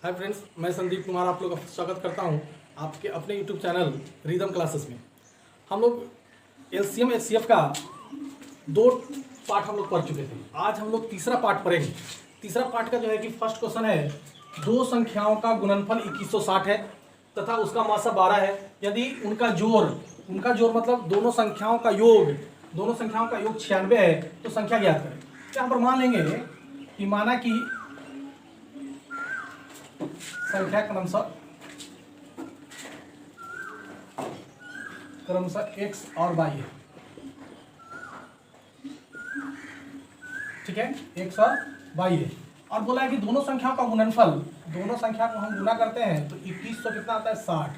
Hi friends, मैं संदीप कुमार आप लोग का स्वागत करता हूं आपके अपने यूट्यूब चैनल रिदम क्लासेस में। हम लोग एलसीएम एचसीएफ का 2 पार्ट हम लोग पढ़ चुके थे। आज हम लोग तीसरा पार्ट पढ़ेंगे। तीसरा पार्ट का जो है कि फर्स्ट क्वेश्चन है, दो संख्याओं का गुणनफल 2160 है तथा उसका मासा 12 है। यदि उनका जोड़ मतलब दोनों संख्याओं का योग 96 है तो संख्या ज्ञात करें। यहाँ पर मान लेंगे कि माना कि संख्या क्रमशः x और y है। ठीक है, x और y है और बोला है कि दोनों संख्याओं का गुणनफल, दोनों संख्या को हम गुना करते हैं तो 2100 कितना आता है 60।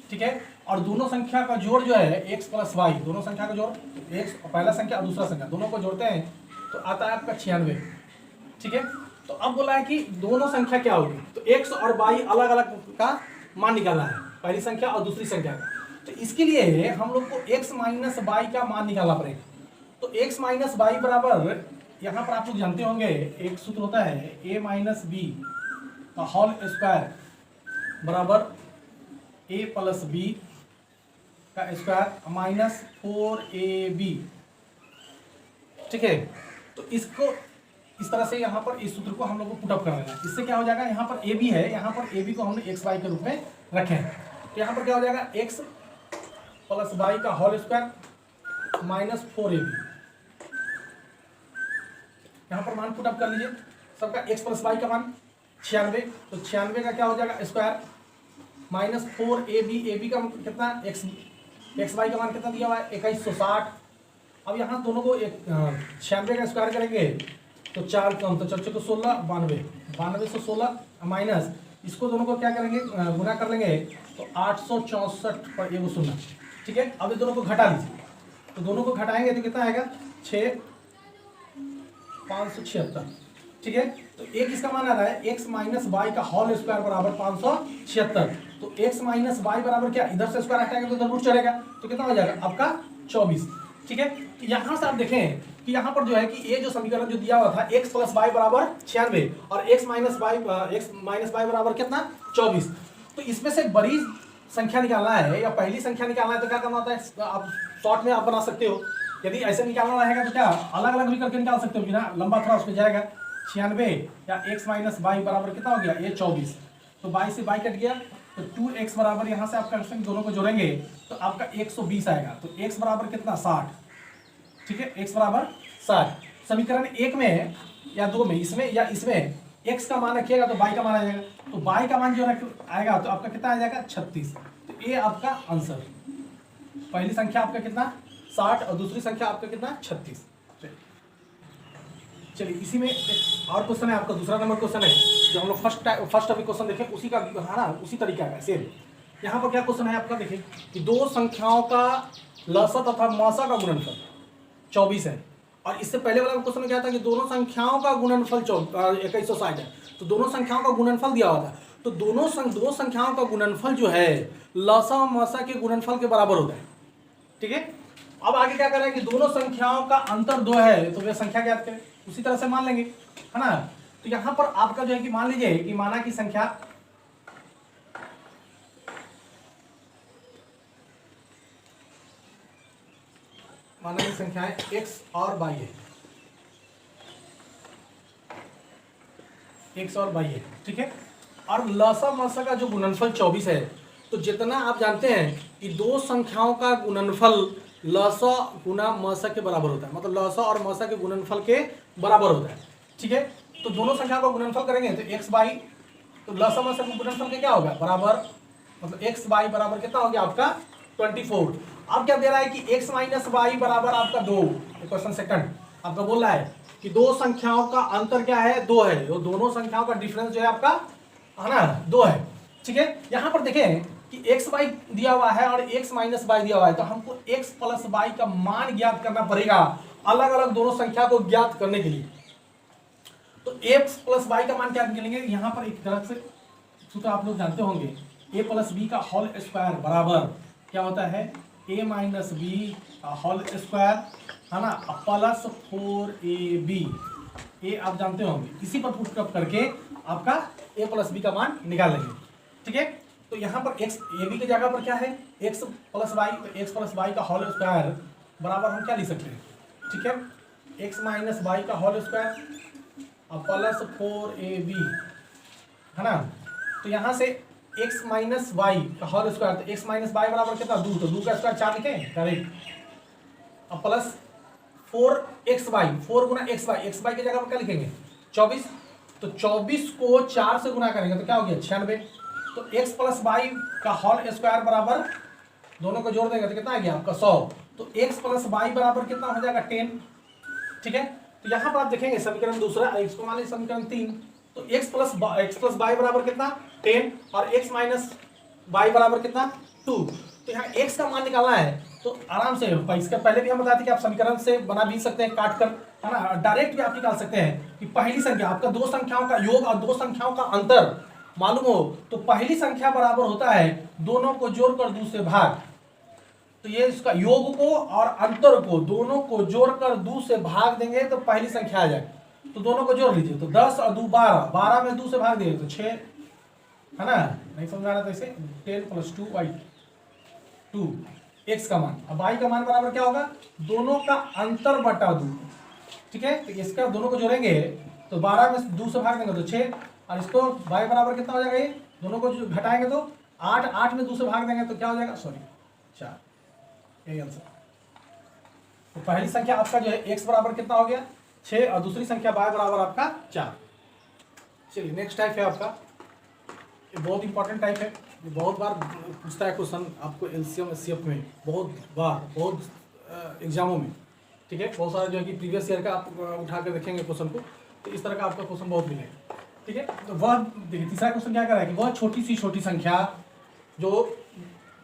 ठीक है, और दोनों संख्या का जोड़ जो है x प्लस y, दोनों संख्या का जोड़ x पहला संख्या और दूसरा संख्या दोनों को जोड़ते हैं तो आता है आपका 96। ठीक है, तो अब बोला है कि दोनों संख्या क्या होगी, तो x और y अलग अलग का मान निकालना है, पहली संख्या और दूसरी संख्या का। तो इसके लिए हम लोग को x माइनस वाई का मान निकालना पड़ेगा। तो x माइनस वाई बराबर, यहाँ पर आप लोग जानते होंगे एक सूत्र होता है a माइनस बी का होल स्क्वायर बराबर a प्लस बी का स्क्वायर माइनस 4ab। ठीक है, तो इसको इस तरह से यहाँ पर इस सूत्र को हम लोग को पुटअप कर देना है। इससे क्या हो जाएगा, यहाँ पर ए बी है, यहाँ पर ए बी को हमने एक्स वाई के रूप में रखे हैं। तो यहाँ पर क्या हो जाएगा, एक्स प्लस वाई का होल स्क्वायर माइनस 4ab। यहाँ पर मान पुटअप कर लीजिए सबका। एक्स प्लस वाई का मान 96, तो 96 का क्या हो जाएगा square minus 4ab। A B का कितना, एक्स वाई का मान कितना दिया हुआ है 2160। अब यहाँ दोनों को 96 का स्क्वायर करेंगे तो 4 कम, तो 4 को 16, 92 से 16 माइनस इसको दोनों को क्या करेंगे, गुना कर लेंगे तो 864 पर ये वो 0। ठीक है, अब ये दोनों को घटा लीजिए, तो दोनों को घटाएंगे तो कितना आएगा 576। ठीक है, तो एक इसका मान आ रहा है x माइनस वाई का होल स्क्वायर बराबर 576। तो x माइनस वाई बराबर क्या, इधर से स्क्वायर हटाएंगे तो इधर रूट चलेगा, तो कितना हो जाएगा आपका 24। ठीक है, तो यहाँ से आप देखें कि यहाँ पर जो है कि ये जो समीकरण जो दिया हुआ था x प्लस वाई बराबर 96 और x माइनस वाई बराबर कितना 24। तो इसमें से बड़ी संख्या निकालना है या पहली संख्या निकालना है तो क्या करना होता है, आप शॉर्ट में आप बना सकते हो। यदि ऐसे निकालना रहेगा तो क्या अलग अलग भी करके निकाल सकते हो, बिना लंबा थोड़ा उसमें जाएगा 96 या x माइनस वाई बराबर कितना हो गया ये 24। तो y से y कट गया तो 2x बराबर यहाँ से आप कर सकते दोनों को जोड़ेंगे तो आपका 120 आएगा। तो x बराबर कितना 60। ठीक है, x बराबर 60। समीकरण 1 में या 2 में, इसमें या इसमें x का मान रखिएगा तो y का मान आ जाएगा। तो y का मान जो आएगा तो आपका कितना आ जाएगा 36। तो ये आपका आंसर, पहली संख्या आपका कितना 60 और दूसरी संख्या आपका कितना 36। चलिए इसी में एक और क्वेश्चन है आपका, दूसरा नंबर क्वेश्चन है जो हम लोग फर्स्ट अभी क्वेश्चन देखें उसी का है ना, उसी तरीका का सेम। यहाँ पर क्या क्वेश्चन है आपका, देखिए कि दो संख्याओं का लसा तथा मासा का गुणनफल 24 है। और इससे पहले वाला क्वेश्चन में क्या था कि दोनों संख्याओं का गुणनफल 2160 है। तो दोनों संख्याओं का गुणनफल दिया हुआ था, तो दो संख्याओं का गुणनफल जो है लसा और मासा के गुणनफल के बराबर होता है। ठीक है, अब आगे क्या करें कि दोनों संख्याओं का अंतर 2 है तो वे संख्या ज्ञात करें। उसी तरह से मान लेंगे, है ना। तो यहां पर आपका जो है कि मान लीजिए कि माना की संख्या संख्याएं x और y है, x और y है। ठीक है, और लसा मसा का जो गुणनफल 24 है, तो जितना आप जानते हैं कि दो संख्याओं का गुणनफल लसा गुना मसा के बराबर होता है, मतलब लसा और मसा के गुणनफल के बराबर होता है। ठीक है, तो दोनों संख्या को गुणनफल करेंगे तो x y, तो लसा मसा के गुणनफल के क्या होगा बराबर, मतलब x y बराबर कितना हो गया आपका 24। अब क्या दे रहा है कि x माइनस वाई बराबर आपका 2। क्वेश्चन सेकंड आपका बोल रहा है कि दो संख्याओं का अंतर क्या है 2 है, तो दोनों संख्याओं का डिफरेंस जो है आपका है ना 2 है। ठीक है, यहाँ पर देखें कि x y दिया हुआ है और x माइनस वाई दिया हुआ है, तो हमको x प्लस वाई का मान ज्ञात करना पड़ेगा अलग अलग दोनों संख्या को ज्ञात करने के लिए। तो x प्लस वाई का मान क्या निकलेंगे, यहाँ पर एक तरह से सूत्र आप लोग जानते होंगे, a प्लस बी का होल स्क्वायर बराबर क्या होता है a माइनस बी का होल स्क्वायर, है ना, प्लस 4ab। ये आप जानते होंगे, इसी पर पुट अप करके आपका ए प्लस बी का मान निकाल लेंगे। ठीक है, तो यहाँ पर एक्स ए बी की जगह पर क्या है एक्स प्लस वाई, तो एक्स प्लस वाई का होल स्क्वायर बराबर हम क्या लिख सकते हैं, ठीक है, एक्स माइनस वाई का होल स्क्वायर और प्लस 4ab है ना। तो यहाँ से एक्स माइनस वाई का होल स्क्वायर, तो एक्स माइनस वाई बराबर कितना 2, तो 2 का स्क्वायर 4 लिखें करेक्ट। अब प्लस 4xy, 4 गुना xy की जगह पर क्या लिखेंगे 24, तो 24 को 4 से गुना करेंगे तो क्या हो गया 96। तो x प्लस वाई का होल स्क्वायर बराबर दोनों को जोड़ देंगे तो कितना आ गया आपका 100। तो x प्लस वाई बराबर कितना हो जाएगा 10। ठीक है, तो यहाँ पर आप देखेंगे समीकरण दूसरा, x को मान लीजिए समीकरण 3, तो x प्लस वाई बराबर कितना 10 और x माइनस वाई बराबर कितना 2। तो यहाँ x का मान निकालना है तो आराम से इसका पहले भी हम बताते कि आप समीकरण से बना भी सकते हैं काट कर, है ना, डायरेक्ट भी आप निकाल सकते हैं कि पहली संख्या आपका दो संख्याओं का योग और दो संख्याओं का अंतर मालूम हो तो पहली संख्या बराबर होता है दोनों को जोड़कर 2 से भाग। तो ये इसका योग को और अंतर को दोनों को जोड़कर 2 से भाग देंगे तो पहली संख्या आ जाए। तो दोनों को जोड़ लीजिए, तो 10 और 2 12, 12 में 2 से भाग दिए तो 6, है ना, नहीं समझ आ रहा था इसे 10 + 2y 2 x का मान। अब y का मान बराबर क्या होगा दोनों का अंतर बटा 2। ठीक है, तो इसका दोनों को जोड़ेंगे तो 12 में 2 से भाग देंगे तो 6 और इसको y बराबर कितना हो जाएगा, ये दोनों को घटाएंगे तो 8, 8 में 2 से भाग देंगे तो क्या हो जाएगा 4, यही आंसर। तो पहली संख्या आपका जो है x बराबर कितना हो गया 6 और दूसरी संख्या y बराबर आपका 4। चलिए नेक्स्ट टाइप है आपका, ये बहुत इंपॉर्टेंट टाइप है, ये बहुत बार पूछता है क्वेश्चन आपको एलसीएम एचसीएफ में, बहुत एग्जामों में। ठीक है, बहुत सारा जो है कि प्रीवियस ईयर का आप उठा कर देखेंगे क्वेश्चन को तो इस तरह का आपका क्वेश्चन बहुत मिलेगा। ठीक है, तो वह देखिए तीसरा क्वेश्चन क्या कर रहा है कि वह छोटी संख्या जो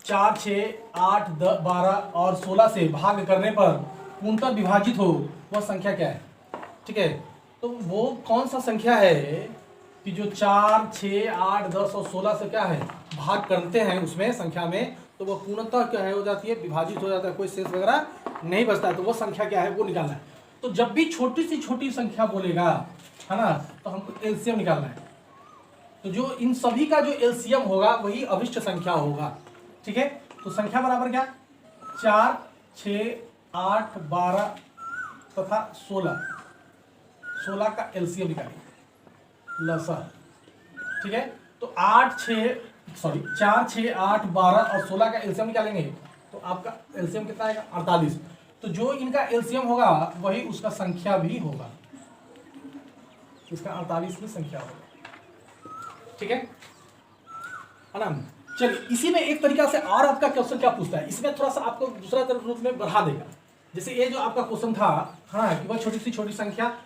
4, 6, 8, 12 और 16 से भाग करने पर पूर्णतः विभाजित हो वह संख्या क्या है। ठीक है, तो वो कौन सा संख्या है कि जो 4, 6, 8, 10 और 16 से क्या है भाग करते हैं उसमें संख्या में, तो वो पूर्णतः क्या है हो जाती है विभाजित हो जाता है, कोई शेष वगैरह नहीं बचता है, तो वो संख्या क्या है वो निकालना है। तो जब भी छोटी संख्या बोलेगा, है ना, तो हमको एलसीएम निकालना है। तो जो इन सभी का जो एलसीएम होगा वही अभिष्ट संख्या होगा। ठीक है, तो संख्या बराबर क्या 4, 6, 8, 12 तथा 16 का एलसीएम निकालिए लसा। ठीक है, तो 4, 6, 8, 12 और 16 का एलसीएम निकालेंगे तो आपका एलसीएम कितना आएगा 48। तो जो इनका एलसीएम होगा वही उसका संख्या भी होगा, इसका 48 संख्या होगा। ठीक है ना। चलिए इसी में एक तरीका से और आपका क्वेश्चन क्या पूछता है, इसमें थोड़ा सा आपको दूसरा रूप में बढ़ा देगा। जैसे ये जो आपका क्वेश्चन था, हाँ, कि वह छोटी संख्या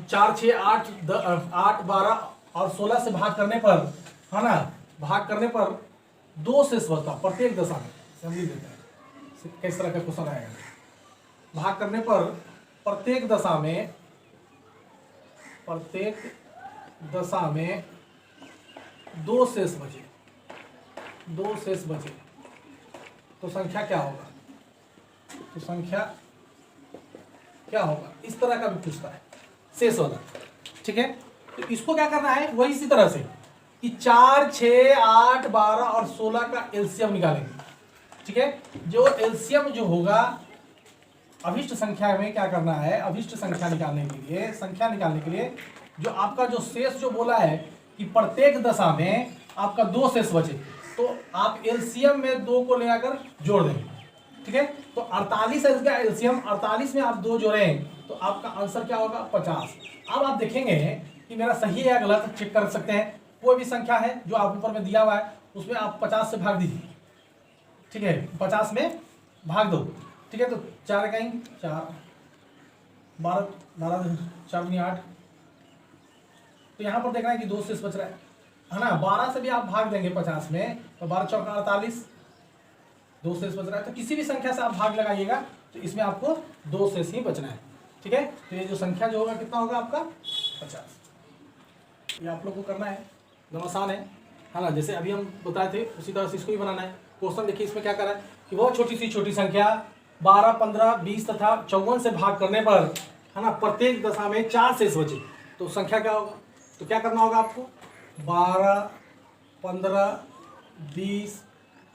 4, 6, 8, 12 और 16 से भाग करने पर, है ना, भाग करने पर 2 शेष बचता प्रत्येक दशा में। समझ देते हैं किस तरह का क्वेश्चन आएगा। भाग करने पर प्रत्येक दशा में 2 शेष बचे तो संख्या क्या होगा, तो संख्या क्या होगा, इस तरह का भी पूछता है शेष वाला। ठीक है, तो इसको क्या करना है वही इसी तरह से कि 4, 6, 8, 12 और 16 का एलसीएम निकालेंगे। ठीक है, जो एलसीएम जो होगा अभिष्ट संख्या में क्या करना है, अभिष्ट संख्या निकालने के लिए जो आपका जो शेष जो बोला है कि प्रत्येक दशा में आपका 2 शेष बचे, तो आप एलसीएम में 2 को ले आकर जोड़ देंगे। ठीक है, तो 48 है इसका एलसीएम, 48 में आप 2 जोड़ें तो आपका आंसर क्या होगा 50। अब आप देखेंगे कि मेरा सही है या गलत, चेक कर सकते हैं। कोई भी संख्या है जो आप ऊपर में दिया हुआ है उसमें आप 50 से भाग दीजिए। ठीक है, 50 में भाग दो। ठीक है, तो 4 कहीं 4, 12, 4 दूनी 8, तो यहाँ पर देखना है कि 2 शेष बच रहा है ना। 12 से भी आप भाग देंगे 50 में तो 12 चौका 48, 2 शेष बच रहा है। तो किसी भी संख्या से आप भाग लगाइएगा तो इसमें आपको 2 शेष ही बचना है। ठीक है, तो ये जो संख्या जो होगा कितना होगा आपका 50। ये आप लोग को करना है, दोनों आसान है ना। जैसे अभी हम बताए थे उसी तरह से इसको भी बनाना है। क्वेश्चन देखिए इसमें क्या कर रहा है कि वह छोटी संख्या 12, 15, 20 तथा 54 से भाग करने पर, है ना, प्रत्येक दशा में 4 शेष बचे तो संख्या क्या होगा। तो क्या करना होगा आपको 12, 15, 20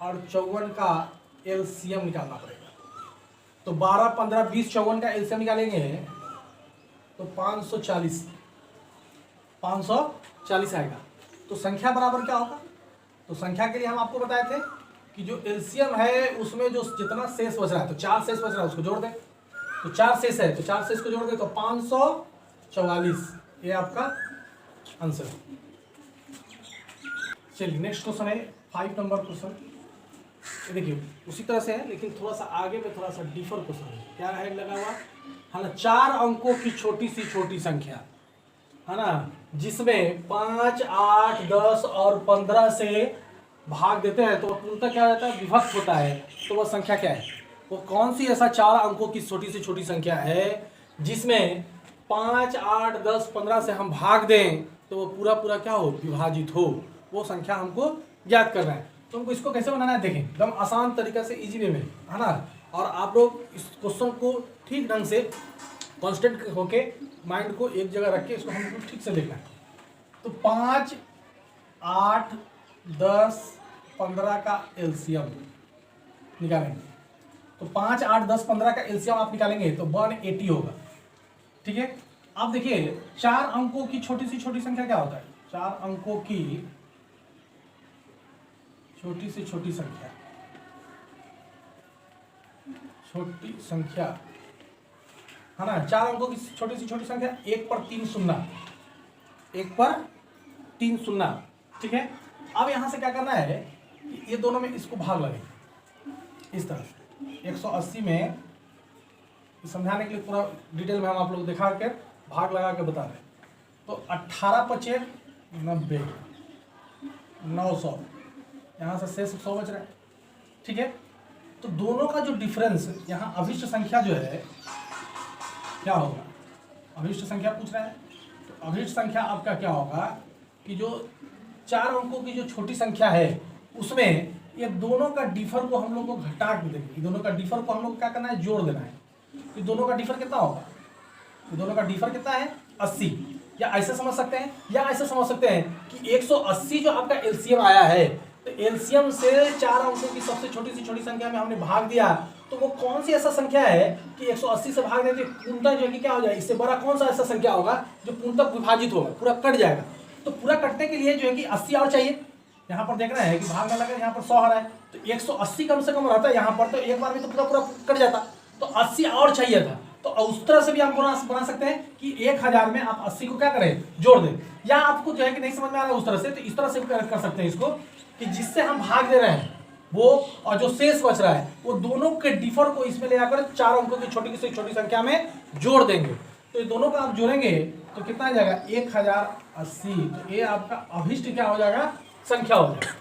और 54 का एलसीएम निकालना पड़ेगा। तो 12, 15, 20, 54 का एलसीएम निकालेंगे तो 540 आएगा। तो संख्या बराबर क्या होगा? तो संख्या के लिए हम आपको बताए थे कि जो एलसीएम है उसमें जो जितना शेष बच रहा है, तो 4 शेष बच रहा है उसको जोड़ दें। तो 4 शेष है तो 4 शेष को जोड़ दें तो 544, ये आपका आंसर है। चलिए नेक्स्ट क्वेश्चन है 5 नंबर क्वेश्चन। देखिए उसी तरह से है लेकिन थोड़ा सा आगे में थोड़ा सा डिफर क्वेश्चन है। क्या है लगा हुआ है ना, 4 अंकों की छोटी सी छोटी संख्या है ना, जिसमें 5, 8, 10 और 15 से भाग देते हैं तो पूर्णतः क्या रहता है, विभक्त होता है। तो वह संख्या क्या है? वो कौन सी ऐसा 4 अंकों की छोटी से छोटी संख्या है जिसमें 5, 8, 10, 15 से हम भाग दें तो वो पूरा क्या हो, विभाजित हो। वो संख्या हमको ज्ञात करना है। तो हमको इसको कैसे बनाना है, देखें एकदम आसान तरीका से, इजी वे में, है ना। और आप लोग इस क्वेश्चन को ठीक ढंग से कॉन्स्टेंट होके माइंड को एक जगह रख के इसको हमको ठीक से देखना है। तो 5, 8, 10, 15 का एलसीएम निकालेंगे। तो 5, 8, 10, 15 का एलसीएम आप निकालेंगे तो 180 होगा। ठीक है। आप देखिए 4 अंकों की छोटी सी छोटी संख्या क्या होता है? 4 अंकों की छोटी सी छोटी संख्या, छोटी संख्या है ना, 4 अंकों की छोटी सी छोटी संख्या 1 पर 3 शून्य, 1 पर 3 शून्य। ठीक है। अब यहां से क्या करना है, ये दोनों में इसको भाग लगे इस तरह से 180 में, समझाने के लिए पूरा डिटेल में हम आप लोग दिखा के भाग लगा के बता रहे हैं। तो 18 पचे 90, 900, यहाँ से शेष 100 बच रहा है। ठीक है। तो दोनों का जो डिफरेंस यहाँ अभिष्ट संख्या जो है क्या होगा, अभिष्ट संख्या पूछ रहा है। तो अभिष्ट संख्या आपका क्या होगा कि जो 4 अंकों की जो छोटी संख्या है उसमें ये दोनों का डिफर को हम लोग को घटा के देंगे। दोनों का डिफर को हम लोग क्या करना है, जोड़ देना है। तो दोनों का डिफर कितना होगा, तो दोनों का डिफर कितना है 80। या ऐसे समझ सकते हैं, या ऐसे समझ सकते हैं कि 180 जो आपका एलसीएम आया है, तो एलसीएम से 4 अंकों की सबसे छोटी सी छोटी संख्या में हमने भाग दिया, तो वो कौन सी ऐसा संख्या है कि 180 से भाग देते पूर्णतः जो है कि क्या हो जाए, इससे बड़ा कौन सा ऐसा संख्या होगा जो पूर्णतः विभाजित होगा, पूरा कट जाएगा। तो पूरा कटने के लिए जो है कि 80 और चाहिए। यहाँ पर देख रहे हैं कि भाग में लगा, यहाँ पर 100 आ रहा है, तो 180 कम से कम रहता है यहाँ पर, तो एक बार में तो पूरा कट जाता। तो 80 और चाहिए था। तो उस तरह से भी आप बना सकते हैं कि 1000 में आप 80 को क्या करें, जोड़ दें। या आपको जो है कि नहीं समझ में आ रहा है उस तरह से, तो इस तरह से कर सकते हैं इसको कि जिससे हम भाग दे रहे हैं वो और जो शेष बच रहा है वो दोनों के डिफर को इसमें ले आकर 4 अंकों की छोटी से छोटी संख्या में जोड़ देंगे। तो ये दोनों का आप जोड़ेंगे तो कितना आ जाएगा 1080। तो ये आपका अभिष्ट क्या हो जाएगा, संख्या हो जाएगा।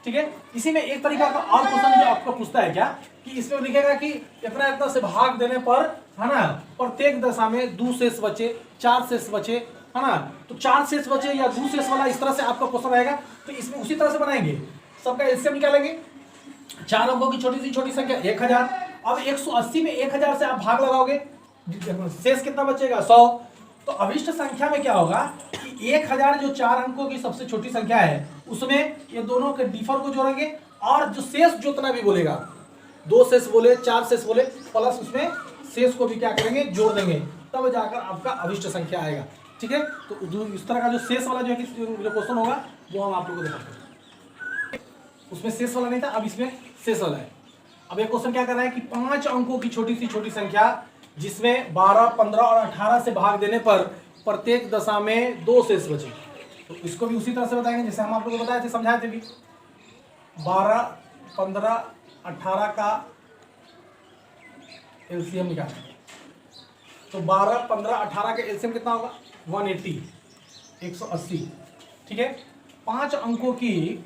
ठीक है। इसी में एक तरीका का और क्वेश्चन जो आपको पूछता है क्या कि इसमें लिखेगा कि इतना इतना से भाग देने पर, है ना, प्रत्येक दशा में 2 शेष बचे, 4 शेष बचे, है ना। तो 4 शेष बचे या 2 शेष वाला इस तरह से आपका क्वेश्चन रहेगा। तो इसमें उसी तरह से बनाएंगे, सबका एलसीएम निकालेंगे। 4 अंकों की छोटी सी छोटी संख्या 1000। अब 180 में 1000 से आप भाग लगाओगे, शेष कितना बचेगा 100। तो अभिष्ट संख्या में क्या होगा कि 1000 जो 4 अंकों की सबसे छोटी संख्या है उसमें ये दोनों के डिफर को जोड़ेंगे और जो शेष जितना भी बोलेगा, 2 शेष बोले, 4 शेष बोले, प्लस उसमें शेष को भी क्या करेंगे, जोड़ देंगे, तब जाकर आपका अभिष्ट संख्या आएगा। ठीक है। तो इस तरह का जो शेष वाला जो है जो क्वेश्चन होगा वो हम आप लोगों को दिखाते हैं। उसमें शेष वाला नहीं था, अब इसमें शेष वाला है। अब एक क्वेश्चन क्या कर रहा है कि 5 अंकों की छोटी सी छोटी संख्या जिसमें 12, 15 और 18 से भाग देने पर प्रत्येक दशा में 2 शेष बचे। तो इसको भी उसी तरह से बताएंगे जैसे हम आप लोगों को बताए थे, समझाए थे भी। 12, 15, 18 का एलसीएम निकालेंगे। तो 12, 15, 18 का एलसीएम कितना होगा 180, 180। ठीक है। 5 अंकों की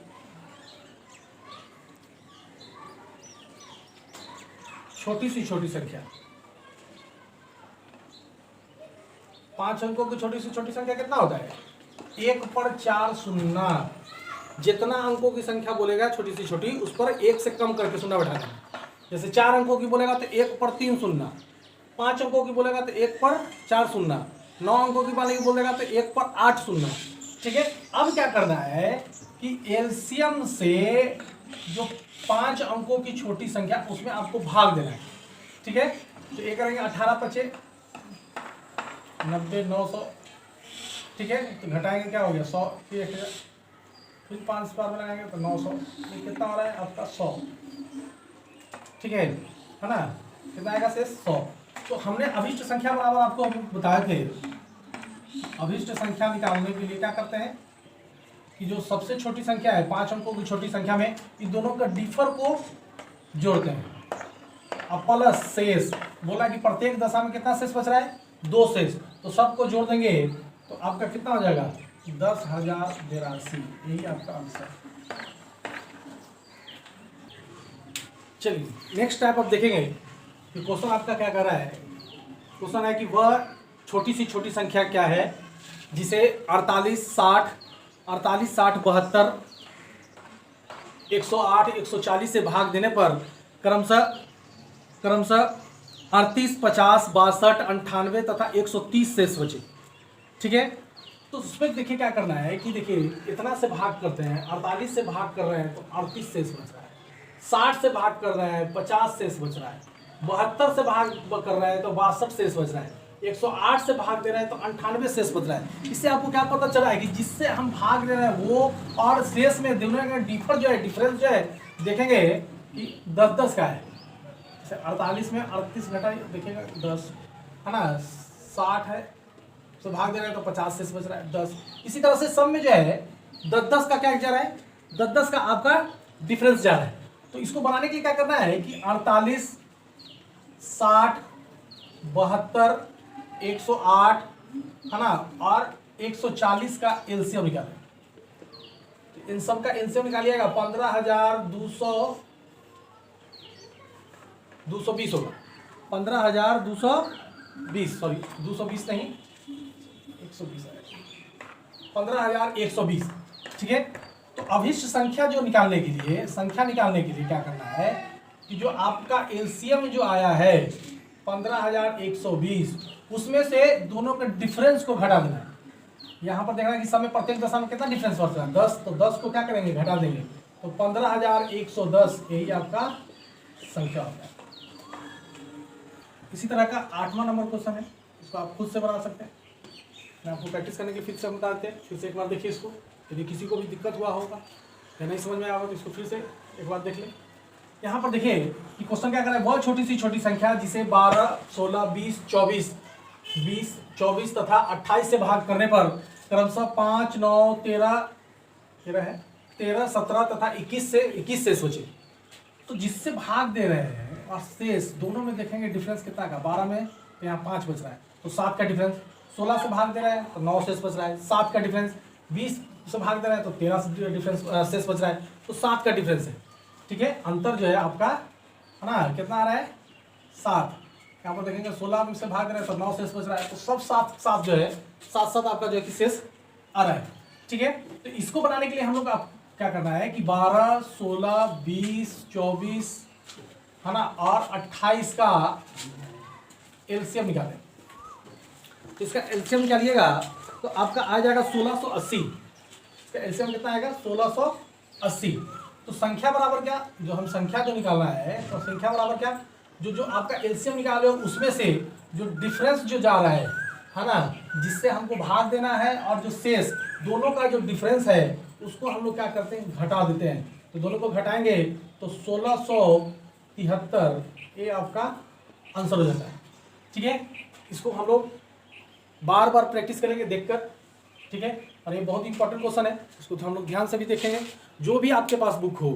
छोटी सी छोटी संख्या, 5 अंकों की छोटी सी छोटी संख्या कितना होता है 1 पर 4 शून्य। जितना अंकों की संख्या बोलेगा छोटी सी छोटी, उस पर 1 से कम करके शून्य बैठा देना। जैसे 4 अंकों की बोलेगा तो 1 पर 3 शून्य, 5 अंकों की बोलेगा तो 1 पर 4 शून्य, 9 अंकों की बोलेगा तो 1 पर 8 शून्य, ठीक है, अब क्या करना है कि एलसीएम से जो 5 अंकों की छोटी संख्या उसमें आपको भाग देना है। ठीक है, तो ये करेंगे 18 पचे 90 900। ठीक है, तो घटाएंगे क्या हो गया 100, फिर 5 बार बनाएंगे तो 900। ये कितना हो रहा है आपका 100। ठीक है ना, कितना आएगा शेष 100। तो हमने अभिष्ट संख्या बराबर आपको बताए थे, अभिष्ट संख्या निकालने के लिए क्या करते हैं कि जो सबसे छोटी संख्या है 5 अंकों की छोटी संख्या में इन दोनों का डिफर को जोड़ते हैं। अब प्लस शेष, बोला कि प्रत्येक दशा में कितना शेष बच रहा है 2 शेष, तो सबको जोड़ देंगे तो आपका कितना हो जाएगा 10,082। यही आपका आंसर। चलिए नेक्स्ट टाइप आप देखेंगे कि क्वेश्चन आपका क्या कर रहा है। क्वेश्चन है कि वह छोटी सी छोटी संख्या क्या है जिसे 48, 60, 72, 108, 140 से भाग देने पर क्रमशः 38, 50, 62, 98 तथा 130 शेष बचे। ठीक है, तो उसमें देखिए क्या करना है कि देखिए इतना से भाग करते हैं, 48 से भाग कर रहे हैं तो 38 शेष बच रहा है, 60 से भाग कर रहे हैं 50 शेष बच रहा है, 72 से भाग कर रहे हैं तो 62 शेष बच रहा है, 108 से भाग दे रहे हैं तो 98 शेष बच रहा है। इससे आपको क्या पता चला है कि जिससे हम भाग दे रहे हैं वो और शेष में दोनों का डिफरेंस जो है देखेंगे कि 10-10 का है। 48 में 38 घटा देखिएगा 10 है ना, 60 है तो भाग दे रहे हैं तो 50 शेष बच रहा है 10। इसी तरह से सब में जो है 10-10 का क्या जा रहा है, 10-10 का आपका डिफरेंस जा रहा है। तो इसको बनाने के लिए क्या करना है कि 48, 60, 72, 108 है ना और 140 का एलसीएम निकालें। तो इन सब का एलसीएम निकालिएगा 15,220 होगा, 15,220, सॉरी 220 नहीं 120 है, 15,120। ठीक है, तो अभिष्ट संख्या जो निकालने के लिए क्या करना है कि जो आपका एलसीएम जो आया है 15,120 उसमें से दोनों के डिफरेंस को घटा देना है। यहाँ पर देखना कि सब में प्रत्येक दशा में कितना डिफरेंस बचता है 10, तो 10 को क्या करेंगे घटा देंगे तो 15,110 यही आपका संख्या होता है। इसी तरह का 8वां नंबर क्वेश्चन है, इसको आप खुद से बना सकते हैं। मैं आपको प्रैक्टिस करने के फिर से बता देते हैं, फिर से एक बार देखिए इसको, यदि किसी को भी दिक्कत हुआ होगा या नहीं समझ में आया तो इसको फिर से एक बार देख लें। यहाँ पर देखिए कि क्वेश्चन क्या कर रहा है, बहुत छोटी सी छोटी संख्या जिसे 12, 16, 20, 24 तथा 28 से भाग करने पर क्रमशः 5, 9, 13 है 13, 17 तथा 21 शेष बचे। तो जिससे भाग दे रहे हैं और शेष दोनों में देखेंगे डिफरेंस कितना का, 12 में तो यहाँ 5 बच रहा है तो 7 का डिफरेंस, 16 से भाग दे रहा है तो 9 शेष बच रहा है, 7 का डिफरेंस, 20 से भाग दे रहा है तो 13 से डिफरेंस शेष बच रहा है तो 7 का डिफरेंस है। ठीक है, अंतर जो है आपका है ना कितना आ रहा है 7। यहाँ पर देखेंगे 16 से भाग रहे हैं तो 9 शेष बच रहा है, तो सब 7 जो है 7 आपका जो है कि शेष आ रहा है। ठीक है, तो इसको बनाने के लिए हम लोग क्या करना है कि 12, 16, 20, 24 है ना और 28 का एलसीएम निकालें। तो इसका एलसीएम निकालिएगा तो आपका आ जाएगा 1680। इसका एलसीएम कितना आएगा 1680। तो संख्या बराबर क्या, जो हम संख्या जो निकालना है तो संख्या बराबर क्या, जो आपका एलसीएम निकाले हो उसमें से जो डिफरेंस जो जा रहा है ना, जिससे हमको भाग देना है और जो शेष दोनों का जो डिफरेंस है उसको हम लोग क्या करते हैं घटा देते हैं। तो दोनों को घटाएंगे तो 1673 ये आपका आंसर हो जाता है। ठीक है, इसको हम लोग बार बार प्रैक्टिस करेंगे देखकर। ठीक है, और ये बहुत इंपॉर्टेंट क्वेश्चन है, इसको तो हम लोग ध्यान से भी देखेंगे। जो भी आपके पास बुक हो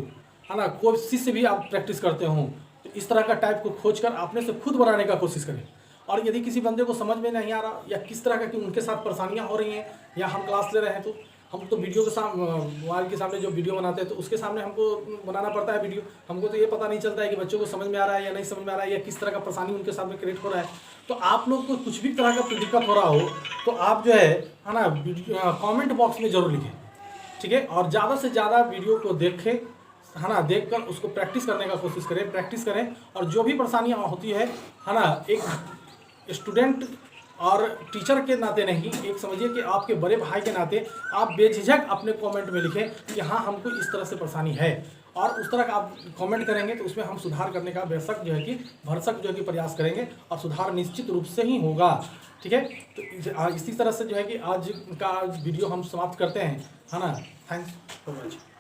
है ना, कोशिश से भी आप प्रैक्टिस करते हो तो इस तरह का टाइप को खोजकर अपने से खुद बनाने का कोशिश करें। और यदि किसी बंदे को समझ में नहीं आ रहा या किस तरह का कि उनके साथ परेशानियां हो रही हैं या हम क्लास ले रहे हैं तो हम तो वीडियो के सामने मोबाइल के सामने जो वीडियो बनाते हैं तो उसके सामने हमको बनाना पड़ता है वीडियो। हमको तो ये पता नहीं चलता है कि बच्चों को समझ में आ रहा है या नहीं समझ में आ रहा है या किस तरह का परेशानी उनके सामने क्रिएट हो रहा है। तो आप लोग को कुछ भी तरह का दिक्कत हो रहा हो तो आप जो है ना कमेंट बॉक्स में ज़रूर लिखें। ठीक है, और ज़्यादा से ज़्यादा वीडियो को देखें है ना, देखकर उसको प्रैक्टिस करने का कोशिश करें, प्रैक्टिस करें। और जो भी परेशानियाँ होती है ना, एक स्टूडेंट और टीचर के नाते नहीं, एक समझिए कि आपके बड़े भाई के नाते आप बेझिझक अपने कमेंट में लिखें कि हाँ हमको इस तरह से परेशानी है, और उस तरह का आप कमेंट करेंगे तो उसमें हम सुधार करने का बेशक जो है कि भरसक जो है कि प्रयास करेंगे और सुधार निश्चित रूप से ही होगा। ठीक है, तो इसी तरह से जो है कि आज का वीडियो हम समाप्त करते हैं, है ना। Thanks for watching.